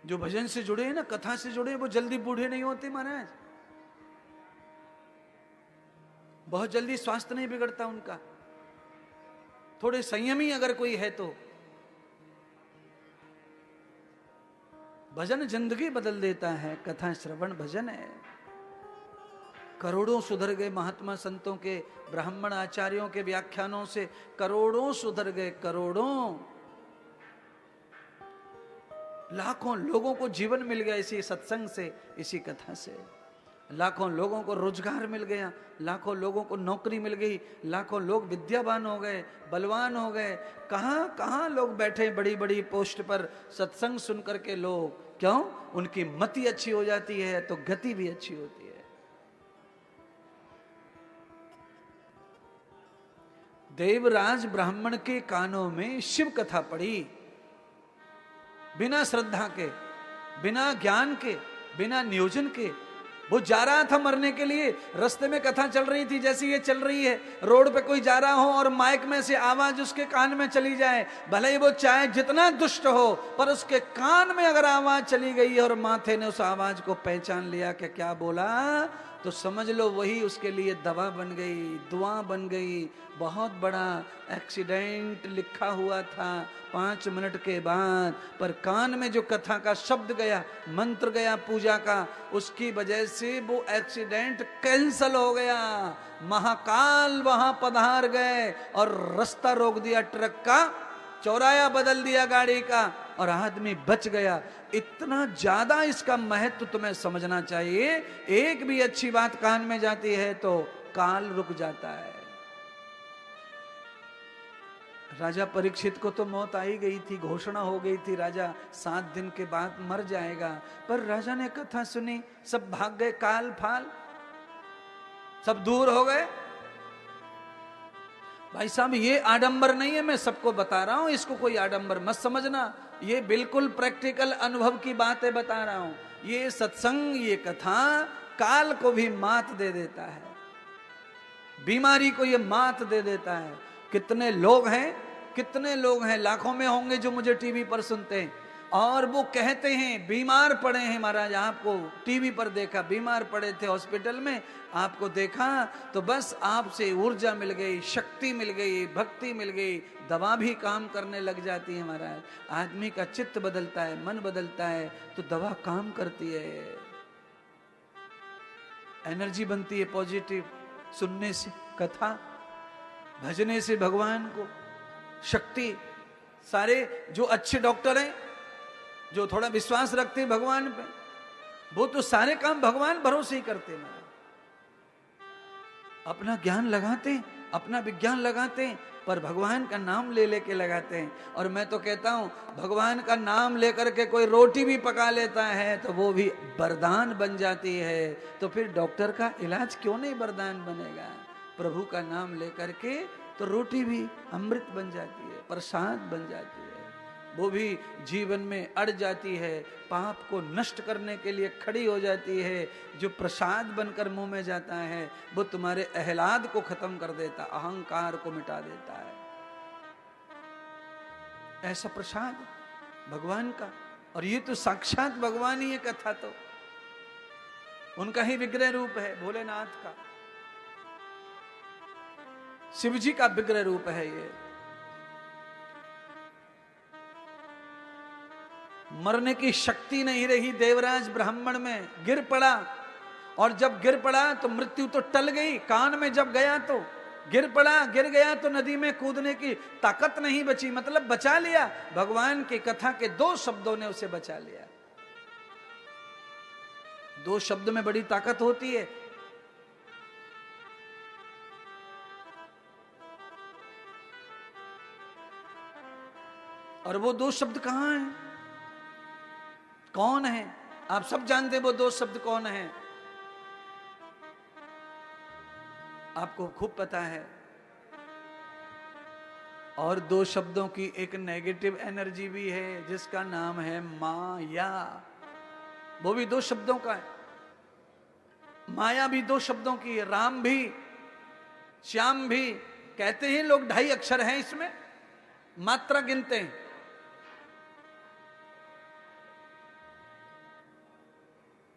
जो भजन से जुड़े हैं ना, कथा से जुड़े हैं, वो जल्दी बूढ़े नहीं होते महाराज, बहुत जल्दी स्वास्थ्य नहीं बिगड़ता उनका। थोड़े संयमी अगर कोई है तो भजन जिंदगी बदल देता है। कथा श्रवण भजन है। करोड़ों सुधर गए महात्मा संतों के, ब्राह्मण आचार्यों के व्याख्यानों से करोड़ों सुधर गए, करोड़ों, लाखों लोगों को जीवन मिल गया इसी सत्संग से, इसी कथा से। लाखों लोगों को रोजगार मिल गया, लाखों लोगों को नौकरी मिल गई, लाखों लोग विद्यावान हो गए, बलवान हो गए। कहां कहां लोग बैठे बड़ी बड़ी पोस्ट पर सत्संग सुन करके लोग, क्यों? उनकी मति अच्छी हो जाती है तो गति भी अच्छी होती है। देवराज ब्राह्मण के कानों में शिव कथा पड़ी, बिना श्रद्धा के, बिना ज्ञान के, बिना नियोजन के। वो जा रहा था मरने के लिए, रास्ते में कथा चल रही थी, जैसी ये चल रही है, रोड पे कोई जा रहा हो और माइक में से आवाज उसके कान में चली जाए, भले ही वो चाहे जितना दुष्ट हो, पर उसके कान में अगर आवाज चली गई है और माथे ने उस आवाज को पहचान लिया कि क्या बोला, तो समझ लो वही उसके लिए दवा बन गई, दुआ बन गई। बहुत बड़ा एक्सीडेंट लिखा हुआ था 5 मिनट के बाद, पर कान में जो कथा का शब्द गया, मंत्र गया पूजा का, उसकी वजह से वो एक्सीडेंट कैंसल हो गया। महाकाल वहां पधार गए और रास्ता रोक दिया ट्रक का, चौराया बदल दिया गाड़ी का, और आदमी बच गया। इतना ज्यादा इसका महत्व तुम्हें समझना चाहिए। एक भी अच्छी बात कान में जाती है तो काल रुक जाता है। राजा परीक्षित को तो मौत आई गई थी, घोषणा हो गई थी, राजा 7 दिन के बाद मर जाएगा, पर राजा ने कथा सुनी, सब भाग गए, काल फाल सब दूर हो गए। भाई साहब ये आडंबर नहीं है, मैं सबको बता रहा हूं, इसको कोई आडंबर मत समझना, ये बिल्कुल प्रैक्टिकल अनुभव की बातें बता रहा हूं। ये सत्संग, ये कथा काल को भी मात दे देता है, बीमारी को ये मात दे देता है। कितने लोग हैं, लाखों में होंगे जो मुझे टीवी पर सुनते हैं, और वो कहते हैं बीमार पड़े हैं महाराज, आपको टीवी पर देखा, बीमार पड़े थे हॉस्पिटल में, आपको देखा तो बस आपसे ऊर्जा मिल गई, शक्ति मिल गई, भक्ति मिल गई, दवा भी काम करने लग जाती है महाराज। आदमी का चित्त बदलता है, मन बदलता है तो दवा काम करती है, एनर्जी बनती है पॉजिटिव। सुनने से, कथा भजने से भगवान को शक्ति। सारे जो अच्छे डॉक्टर हैं, जो थोड़ा विश्वास रखते हैं भगवान पे, वो तो सारे काम भगवान भरोसे ही करते हैं। अपना ज्ञान लगाते हैं, अपना विज्ञान लगाते हैं, पर भगवान का नाम ले लेके लगाते हैं। और मैं तो कहता हूं, भगवान का नाम लेकर के कोई रोटी भी पका लेता है तो वो भी वरदान बन जाती है। तो फिर डॉक्टर का इलाज क्यों नहीं वरदान बनेगा? प्रभु का नाम लेकर के तो रोटी भी अमृत बन जाती है, प्रसाद बन जाती है, वो भी जीवन में अड़ जाती है, पाप को नष्ट करने के लिए खड़ी हो जाती है। जो प्रसाद बनकर मुंह में जाता है वो तुम्हारे अहलाद को खत्म कर देता, अहंकार को मिटा देता है। ऐसा प्रसाद भगवान का, और ये तो साक्षात भगवान ही है। कथा तो उनका ही विग्रह रूप है, भोलेनाथ का, शिव जी का विग्रह रूप है ये। मरने की शक्ति नहीं रही देवराज ब्राह्मण में, गिर पड़ा, और जब गिर पड़ा तो मृत्यु तो टल गई। कान में जब गया तो गिर पड़ा, गिर गया तो नदी में कूदने की ताकत नहीं बची, मतलब बचा लिया। भगवान की कथा के 2 शब्दों ने उसे बचा लिया। 2 शब्द में बड़ी ताकत होती है। और वो 2 शब्द कहां हैं, कौन है? आप सब जानते हैं वो 2 शब्द कौन है, आपको खूब पता है। और 2 शब्दों की एक नेगेटिव एनर्जी भी है जिसका नाम है माया। वो भी 2 शब्दों का है। माया भी 2 शब्दों की है, राम भी, श्याम भी। कहते हैं लोग 2.5 अक्षर हैं इसमें, मात्रा गिनते हैं।